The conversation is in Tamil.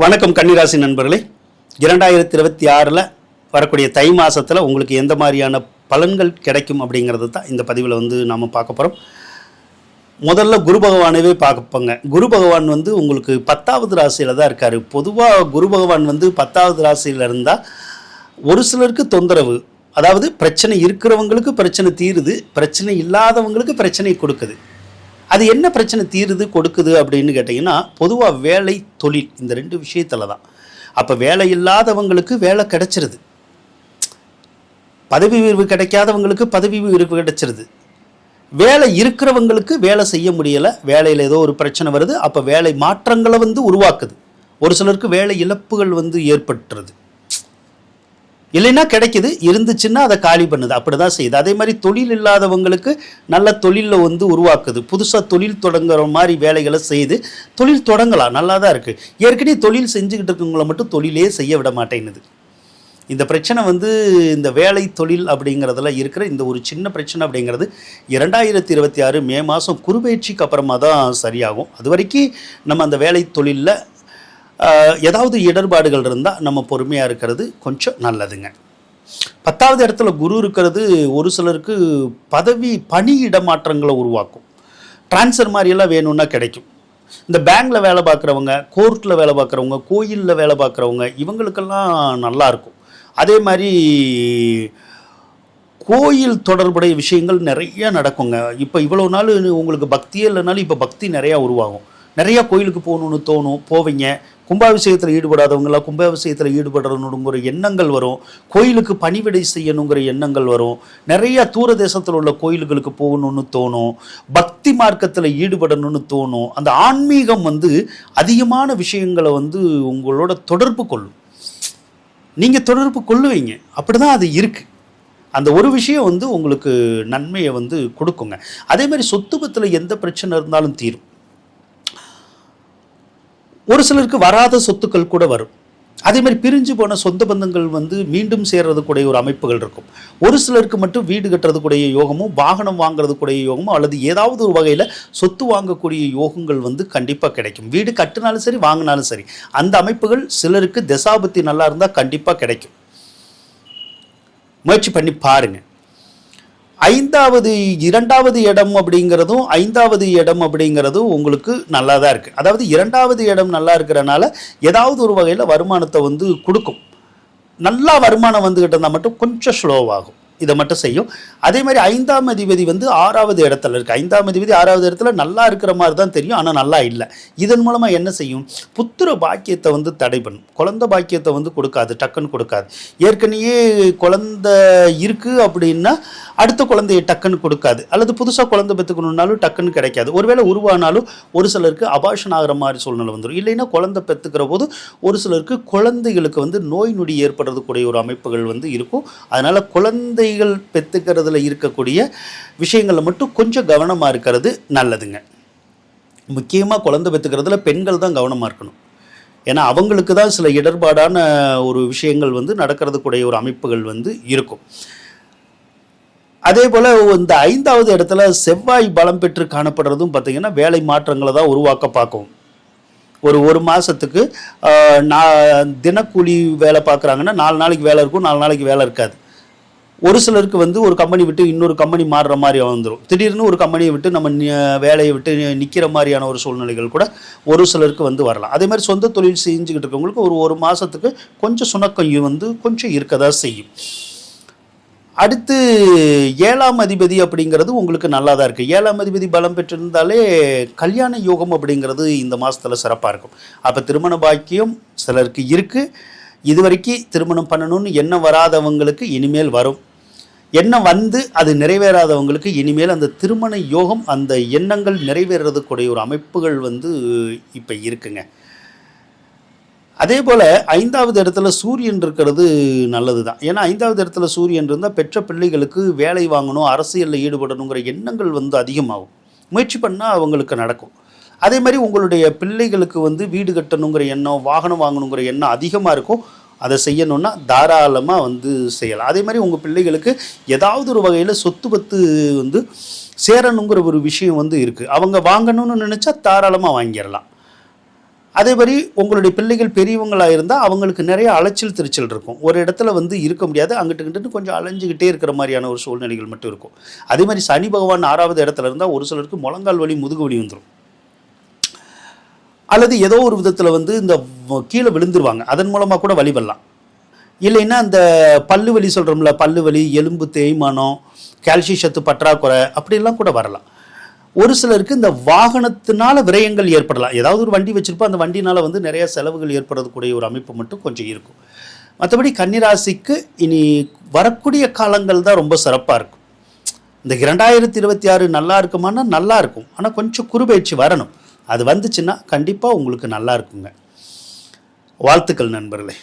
வணக்கம் கன்னிராசி நண்பர்களே. 2026 வரக்கூடிய தை மாதத்தில் உங்களுக்கு எந்த மாதிரியான பலன்கள் கிடைக்கும் அப்படிங்கிறது தான் இந்த பதிவில் நாம் பார்க்க போகிறோம். முதல்ல குரு பகவானவே பார்ப்போங்க. குரு பகவான் உங்களுக்கு 10வது ராசியில் தான் இருக்கார். பொதுவாக குரு பகவான் 10வது ராசியில் இருந்தால் ஒரு சிலருக்கு தொந்தரவு, அதாவது பிரச்சனை இருக்கிறவங்களுக்கு பிரச்சனை தீருது, பிரச்சனை இல்லாதவங்களுக்கு பிரச்சனை கொடுக்குது. அது என்ன பிரச்சனை தீருது கொடுக்குது அப்படின்னு கேட்டிங்கன்னா, பொதுவாக வேலை தொழில் இந்த ரெண்டு விஷயத்தில் தான். அப்போ வேலை இல்லாதவங்களுக்கு வேலை கிடைச்சிருது, பதவி உயர்வு கிடைக்காதவங்களுக்கு பதவி உயர்வு கிடைச்சிருது, வேலை இருக்கிறவங்களுக்கு வேலை செய்ய முடியலை, வேலையில் ஏதோ ஒரு பிரச்சனை வருது, அப்போ வேலை மாற்றங்களை உருவாக்குது. ஒரு சிலருக்கு வேலை இழப்புகள் ஏற்பட்டுருது, இல்லைன்னா கிடைக்குது, இருந்துச்சுன்னா அதை காலி பண்ணுது, அப்படி தான் செய்யுது. அதே மாதிரி தொழில் இல்லாதவங்களுக்கு நல்ல தொழிலில் உருவாக்குது, புதுசாக தொழில் தொடங்குற மாதிரி வேலைகளை செய்து தொழில் தொடங்கலாம், நல்லா தான் இருக்குது. ஏற்கனவே தொழில் செஞ்சுக்கிட்டு இருக்கவங்களை மட்டும் தொழிலே செய்ய விட மாட்டேங்குது. இந்த பிரச்சனை இந்த வேலை தொழில் அப்படிங்கிறதுல இருக்கிற இந்த ஒரு சின்ன பிரச்சனை அப்படிங்கிறது 2026 மே மாதம் குருபெயர்ச்சிக்கு அப்புறமா தான் சரியாகும். அது வரைக்கும் நம்ம அந்த வேலை தொழிலில் ஏதாவது இடர்பாடுகள் இருந்தால் நம்ம பொறுமையாக இருக்கிறது கொஞ்சம் நல்லதுங்க. 10வது இடத்துல குரு இருக்கிறது ஒரு சிலருக்கு பதவி பணி இடமாற்றங்களை உருவாக்கும். டிரான்ஸ்ஃபர் மாதிரியெல்லாம் வேணும்னா கிடைக்கும். இந்த பேங்கில் வேலை பார்க்குறவங்க, கோர்ட்டில் வேலை பார்க்குறவங்க, கோயிலில் வேலை பார்க்குறவங்க, இவங்களுக்கெல்லாம் நல்லாயிருக்கும். அதே மாதிரி கோயில் தொடர்புடைய விஷயங்கள் நிறைய நடக்குங்க. இப்போ இவ்வளோ நாள் உங்களுக்கு பக்தியே இல்லைனாலும் இப்போ பக்தி நிறையா உருவாகும். நிறையா கோயிலுக்கு போகணுன்னு தோணும், போவீங்க. கும்பாபிஷேகத்தில் ஈடுபடாதவங்களாம் கும்பாபிஷேகத்தில் ஈடுபடணுங்கிற எண்ணங்கள் வரும். கோயிலுக்கு பணிவிடை செய்யணுங்கிற எண்ணங்கள் வரும். நிறையா தூர தேசத்தில் உள்ள கோயில்களுக்கு போகணுன்னு தோணும், பக்தி மார்க்கத்தில் ஈடுபடணும்னு தோணும். அந்த ஆன்மீகம் அதிகமான விஷயங்களை உங்களோட தொடர்பு கொள்ளும், நீங்கள் தொடர்பு கொள்ளுவீங்க. அப்படி தான் அது இருக்குது. அந்த ஒரு விஷயம் உங்களுக்கு நன்மையை கொடுக்குங்க. அதே மாதிரி சொத்து பத்தில் எந்த பிரச்சனை இருந்தாலும் தீரும். ஒரு சிலருக்கு வராத சொத்துக்கள் கூட வரும். அதே மாதிரி பிரிஞ்சு போன சொந்த பந்தங்கள் மீண்டும் சேர்றது கூடிய ஒரு அமைப்புகள் இருக்கும். ஒரு சிலருக்கு மட்டும் வீடு கட்டுறது கூடிய யோகமும், வாகனம் வாங்குறது கூடிய யோகமும், அல்லது ஏதாவது ஒரு வகையில் சொத்து வாங்கக்கூடிய யோகங்கள் கண்டிப்பாக கிடைக்கும். வீடு கட்டினாலும் சரி, வாங்கினாலும் சரி, அந்த அமைப்புகள் சிலருக்கு தசாபுத்தி நல்லா இருந்தால் கண்டிப்பாக கிடைக்கும். முயற்சி பண்ணி பாருங்கள். 2வது இடம் அப்படிங்கிறதும் 5வது இடம் அப்படிங்கிறதும் உங்களுக்கு நல்லா தான் இருக்குது. அதாவது 2வது இடம் நல்லா இருக்கிறனால ஏதாவது ஒரு வகையில் வருமானத்தை கொடுக்கும். நல்லா வருமானம் வந்துக்கிட்டு இருந்தால் மட்டும் கொஞ்சம் ஸ்லோவாகும், இதை மட்டும் செய்யும். அதே மாதிரி 5ஆம் அதிபதி 6வது இடத்துல இருக்குது. 5ஆம் அதிபதி 6வது இடத்துல நல்லா இருக்கிற மாதிரி தான் தெரியும், ஆனால் நல்லா இல்லை. இதன் மூலமாக என்ன செய்யும்? புத்திர பாக்கியத்தை தடை பண்ணும். குழந்தை பாக்கியத்தை கொடுக்காது, டக்குன்னு கொடுக்காது. ஏற்கனவே குழந்தை இருக்குது அப்படின்னா அடுத்த குழந்தையை டக்குன்னு கொடுக்காது, அல்லது புதுசாக குழந்தை பெற்றுக்கணுன்னாலும் டக்குன்னு கிடைக்காது. ஒருவேளை உருவானாலும் ஒரு சிலருக்கு அபார்ஷன் ஆகிற மாதிரி சூழ்நிலை வந்துடும். இல்லைன்னா குழந்தை பெற்றுக்கிற போது ஒரு சிலருக்கு குழந்தைகளுக்கு நோய் நொடி ஏற்படுறதுக்கூடிய ஒரு அமைப்புகள் இருக்கும். அதனால் குழந்தைகள் பெற்றுக்கிறதுல இருக்கக்கூடிய விஷயங்களில் மட்டும் கொஞ்சம் கவனமாக இருக்கிறது நல்லதுங்க. முக்கியமாக குழந்தை பெற்றுக்கிறதுல பெண்கள் தான் கவனமாக இருக்கணும். ஏன்னா அவங்களுக்கு தான் சில இடர்பாடான ஒரு விஷயங்கள் நடக்கிறது கூடிய ஒரு அமைப்புகள் இருக்கும். அதே போல் இந்த 5வது இடத்துல செவ்வாய் பலம் பெற்று காணப்படுறதும் பார்த்திங்கன்னா வேலை மாற்றங்களை தான் உருவாக்க பார்க்கும். ஒரு மாதத்துக்கு தினக்கூலி வேலை பார்க்குறாங்கன்னா 4 நாளைக்கு வேலை இருக்கும், 4 நாளைக்கு வேலை இருக்காது. ஒரு சிலருக்கு ஒரு கம்பெனி விட்டு இன்னொரு கம்பெனி மாறுற மாதிரி வந்துடும். திடீர்னு ஒரு கம்பெனியை விட்டு நம்ம வேலையை விட்டு நிற்கிற மாதிரியான ஒரு சூழ்நிலைகள் கூட ஒரு சிலருக்கு வரலாம். அதே மாதிரி சொந்த தொழில் செஞ்சுக்கிட்டு இருக்கவங்களுக்கு ஒரு மாதத்துக்கு கொஞ்சம் சுணக்கம் கொஞ்சம் இருக்கதா செய்யும். அடுத்து 7ஆம் அதிபதி அப்படிங்கிறது உங்களுக்கு நல்லா தான் இருக்குது. 7ஆம் அதிபதி பலம் பெற்றிருந்தாலே கல்யாண யோகம் அப்படிங்கிறது இந்த மாதத்தில் சிறப்பாக இருக்கும். அப்போ திருமண பாக்கியம் சிலருக்கு இருக்குது. இது வரைக்கும் திருமணம் பண்ணணும்னு எண்ணம் வராதவங்களுக்கு இனிமேல் வரும். எண்ணம் அது நிறைவேறாதவங்களுக்கு இனிமேல் அந்த திருமண யோகம், அந்த எண்ணங்கள் நிறைவேறதுக்குடைய ஒரு அமைப்புகள் இப்போ இருக்குங்க. அதே போல் 5வது இடத்துல சூரியன் இருக்கிறது நல்லது தான். ஏன்னா 5வது இடத்துல சூரியன் இருந்தால் பெற்ற பிள்ளைகளுக்கு வேலை வாங்கணும், அரசியலில் ஈடுபடணுங்கிற எண்ணங்கள் அதிகமாகும். முயற்சி பண்ணால் அவங்களுக்கு நடக்கும். அதே மாதிரி உங்களுடைய பிள்ளைகளுக்கு வீடு கட்டணுங்கிற எண்ணம், வாகனம் வாங்கணுங்கிற எண்ணம் அதிகமாக இருக்கும். அதை செய்யணுன்னா தாராளமாக செய்யலாம். அதே மாதிரி உங்கள் பிள்ளைகளுக்கு ஏதாவது ஒரு வகையில் சொத்து பத்து சேரணுங்கிற ஒரு விஷயம் இருக்குது. அவங்க வாங்கணும்னு நினச்சா தாராளமாக வாங்கிடலாம். அதே மாதிரி உங்களுடைய பிள்ளைகள் பெரியவங்களாக இருந்தால் அவங்களுக்கு நிறைய அலைச்சல் திருச்சல் இருக்கும். ஒரு இடத்துல வந்து இருக்க முடியாது, அங்கிட்டு கொஞ்சம் அலைஞ்சிக்கிட்டே இருக்கிற மாதிரியான ஒரு சூழ்நிலைகள் மட்டும் இருக்கும். அதே மாதிரி சனி பகவான் 6வது இடத்துல இருந்தால் ஒரு சிலருக்கு முழங்கால் வலி, முதுகு வலி வந்துடும். அல்லது ஏதோ ஒரு விதத்தில் வந்து இந்த கீழே விழுந்துருவாங்க, அதன் மூலமாக கூட வலி வரலாம். இல்லைன்னா அந்த பல்லு வலி சொல்கிறோம்ல, பல்லு வலி, எலும்பு தேய்மானம், கால்சியம் சத்து பற்றாக்குறை அப்படிலாம் கூட வரலாம். ஒரு சிலருக்கு இந்த வாகனத்தினால விரயங்கள் ஏற்படலாம். ஏதாவது ஒரு வண்டி வச்சுருப்போம், அந்த வண்டினால் வந்து நிறைய செலவுகள் ஏற்படக்கூடிய ஒரு அமைப்பு மட்டும் கொஞ்சம் இருக்கும். மற்றபடி கன்னிராசிக்கு இனி வரக்கூடிய காலங்கள் தான் ரொம்ப சிறப்பாக இருக்கும். இந்த 2026 நல்லா இருக்குமானா நல்லா இருக்கும், ஆனால் கொஞ்சம் குறுபெயர்ச்சி வரணும். அது வந்துச்சுன்னா கண்டிப்பாக உங்களுக்கு நல்லா இருக்குங்க. வாழ்த்துக்கள் நண்பர்களே.